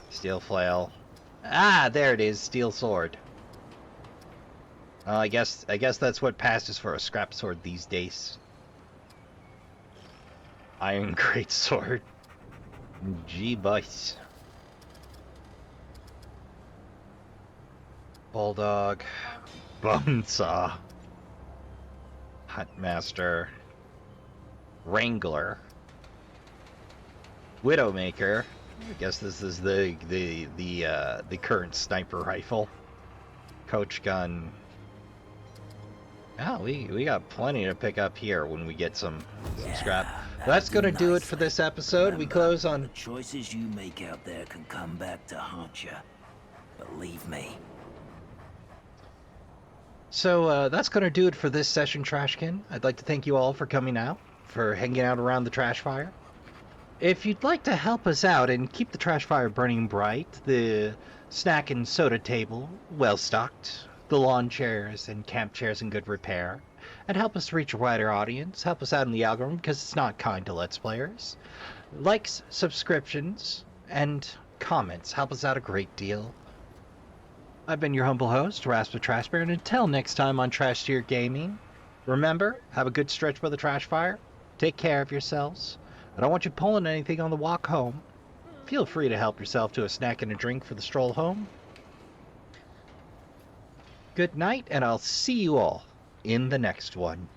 Steel flail. Ah, there it is, steel sword. I guess that's what passes for a scrap sword these days. Iron great sword. Gee, boys. Bulldog. Bone saw. Huntmaster. Wrangler. Widowmaker. I guess this is the current sniper rifle. Coach gun. Ah, we got plenty to pick up here when we get some scrap. That's gonna do it for this episode. We close on The choices you make out there can come back to haunt you. Believe me. So that's going to do it for this session, Trashkin. I'd like to thank you all for coming out, for hanging out around the trash fire. If you'd like to help us out and keep the trash fire burning bright, the snack and soda table well stocked, the lawn chairs and camp chairs in good repair, and help us reach a wider audience, help us out in the algorithm because it's not kind to Let's Players. Likes, subscriptions, and comments help us out a great deal. I've been your humble host, Raspa Trashbear, and until next time on Trash Tier Gaming, remember, have a good stretch by the trash fire, take care of yourselves. I don't want you pulling anything on the walk home. Feel free to help yourself to a snack and a drink for the stroll home. Good night, and I'll see you all in the next one.